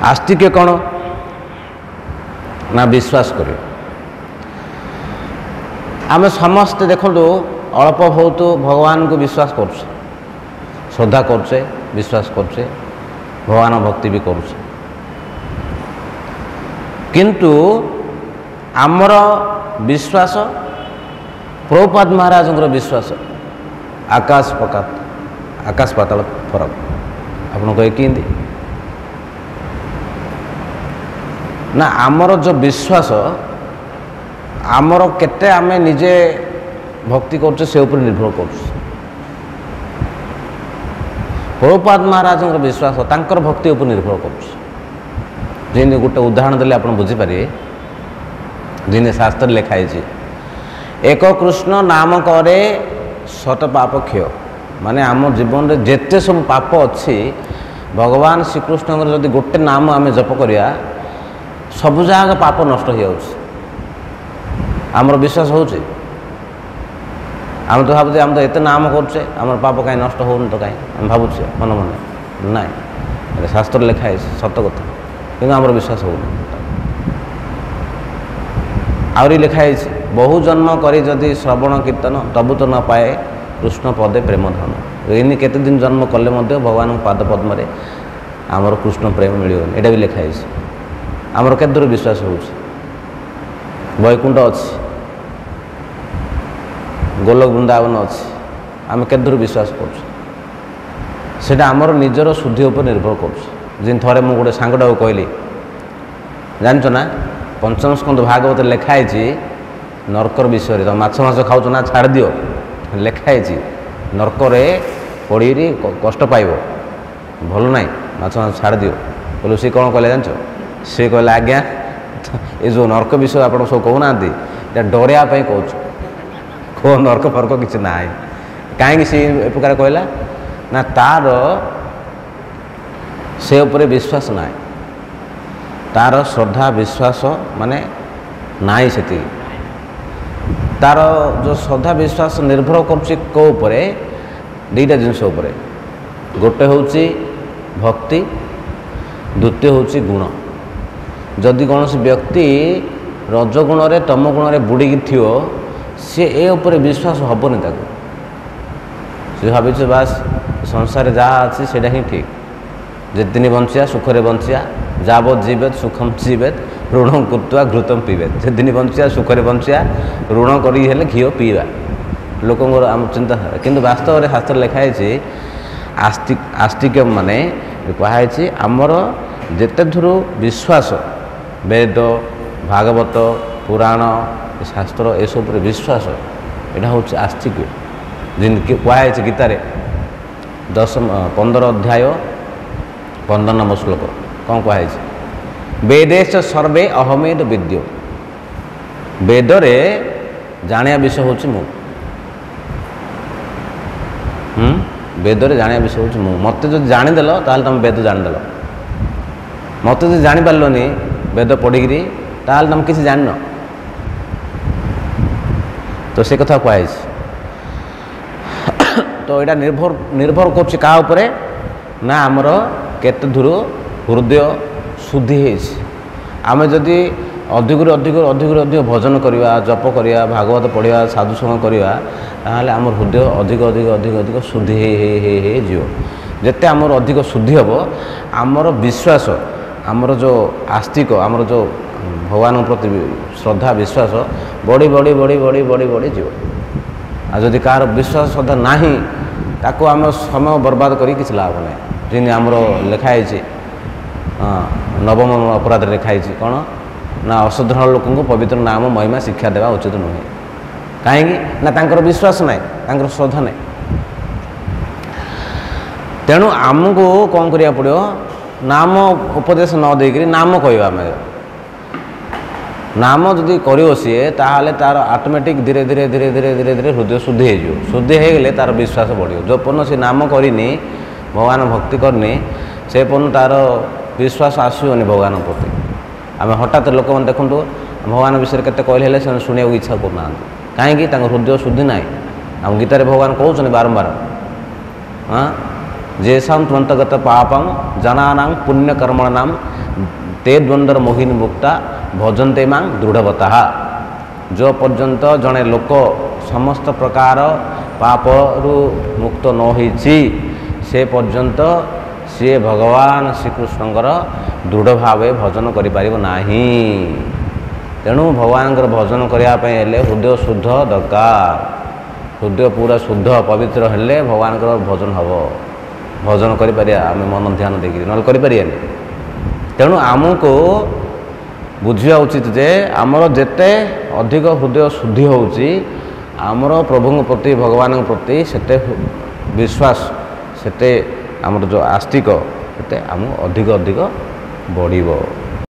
आस्तिक्य कौन ना विश्वास कर आम समस्ते देखो अल्प बहुत भगवान को विश्वास कर श्रद्धा करचे विश्वास करचे भगवान भक्ति भी करुचे किंतु आमर विश्वास प्रभुपाद महाराज विश्वास आकाश पाताल फरक आपन कहे कि ना आमर जो विश्वास आमर केते आमे निजे भक्ति करछे से ऊपर निर्भर करछे प्रभुपाद महाराज विश्वास तांकर भक्ति ऊपर निर्भर करछे जिन गोटे उदाहरण देले आपन बुझी पारे जिन शास्त्र लिखाई है एक कृष्ण नाम करे शत पाप क्षय माने आम जीवन में जेते सब पाप अच्छी भगवान श्रीकृष्ण जदि गोटे नाम आम जप करिया सब जगह पाप नष्ट हो आमर विश्वास होची आम तो भावुचे आम तो एत नाम करचे आम पाप कहीं नष्ट हो तो कहीं आम भावुचे मन मन ना शास्त्र लिखाई सत कथा कि आमर विश्वास हो आहरी लिखाई बहु जन्म करी जदि श्रवण कीर्तन तबु तो न पाए कृष्ण पदे प्रेम धन एने केते दिन जन्म कले भगवान पाद पद्म आमर कृष्ण प्रेम मिल यहाँ भी लिखाई आमर केते दूर विश्वास हो वैकुंठ अच्छी गोलोक वृंदावन अच्छी आम केते दूर विश्वास कर आमर निजर शुद्धि उपर निर्भर कर थे मुझे गोटे सांगटा कहली जानच ना पंचम स्कंद भागवत लिखाई नरकर विषय तो माछ खाऊ ना छाड़ दियो लिखाई नरकर पड़ी कष्ट पाइब भल ना माछ छाड़ दियो बोलो सी कौन कहले जानच सी कहले आज्ञा ये जो नरक विषय आप सब कहना डरिया कौच को नरक फर्क किसी ना कहीं सी प्रकार कहला ना तार से उपरे विश्वास ना तार श्रद्धा विश्वास माने नाई से तार जो श्रद्धा विश्वास निर्भर कर दुईटा जिनस गोटे हूँ भक्ति द्वितीय हूँ गुण जदि कौन व्यक्ति रजगुण रे तम गुण रे बुड़ी थी सी ए उपरे विश्वास हेनी ताको सी भाई बास संसार जहाँ अच्छी से ही ठीक जितनी बंचिया सुखरे बंचिया जावत जीवेत सुखम जीवेत ऋण कृत्वा घृतम पीवेत जितनी बंचिया सुखरे बंचिया ऋण करी घी पीवा लोक आम चिंताधारा किंतु वास्तव में शास्त्र लिखाई आस्तिक माने कहुई आमर जेते धुर विश्वास वेद भागवत पुराण शास्त्र ये सब विश्वास यहाँ हूँ आस्तिक जिनकी कहुई गीतार 15 अध्याय 15 नंबर श्लोक कौन कहुई वेदेश सर्वे अहमेद विद्यो वेदरे जानिया विषय हूँ मु वेदरे जानिया विषय हूँ मु मत जो जानीदेल ताल तुम वेद जानीदेल मत जो जानीपारलनि वेद पढ़ी ताल तुम किसी जान तो से कथा कहुई तो यहाँ निर्भर कर ना आमर केते दूर हृदय शुद्धि आम जदि अधिक अधिक अधिक अधिक भजन करवा जप करवा भागवत पढ़ा साधुसंग करवा ताहले आम हृदय अधिक अधिक अधिक अधिक शुद्धि हो जिते आमर अधिक शुद्धि हम आमर विश्वास आमर जो आस्तिक आमर जो भगवान प्रति श्रद्धा विश्वास बढ़ी बढ़ी बढ़ी बढ़ी बढ़ी बढ़ी जीव आ जदि कार विश्वास श्रद्धा नाही ताको आम समय बर्बाद करी किसी लाभ ना जिन आमर लिखाई नवम अपराध लिखाई कौन ना असाधारण लोक पवित्र नाम महिमा शिक्षा देवा उचित नुहे कहीं ना तांकर विश्वास ना तांकर श्रद्धा ना तेणु आमको कौन करिया पड़ो नाम उपदेश न देकरी नाम कहवा नाम जदि कर सी ताहले तार ऑटोमेटिक धीरे धीरे धीरे धीरे धीरे धीरे हृदय शुद्धि हो शुद्धि होगले तार विश्वास बढ़ो जो पर्न से नाम करनी भगवान भक्ति करनी से पर्न तार विश्वास आसोनी भगवान प्रति आम हठात लोक मैंने देखूँ भगवान विषय के कहले से शुणा इच्छा करना कहीं हृदय शुद्धि ना आम गीतार भगवान कहते बारंबार हाँ जेसां त्वंतगत पापं जनानां पुण्यकर्मणां ते द्वंद्वर मोहिनी मुक्ता भजन्ते मां दृढ़वतः। जो पर्यंत जड़े लोक समस्त प्रकार पापरु मुक्त न होइछि से पर्यंत सी भगवान श्रीकृष्णଙ୍କର दृढ़ भाव भजन करिपारिबो नाही। तेणु भगवान भजन करने हेले हृदय शुद्ध दरकार। हृदय पूरा शुद्ध पवित्र हेले भगवान भजन हम भजन करिपारिया आम मन ध्यान देकर ना करिपारियानी। तेणु आमको बुझिया उचित जे आमर जेते अधिक हृदय शुद्धि होउची आमर प्रभु प्रति भगवान प्रति सेते विश्वास सेते आमर जो आस्तिक सेते आम अधिक अधिक बढ़िबो।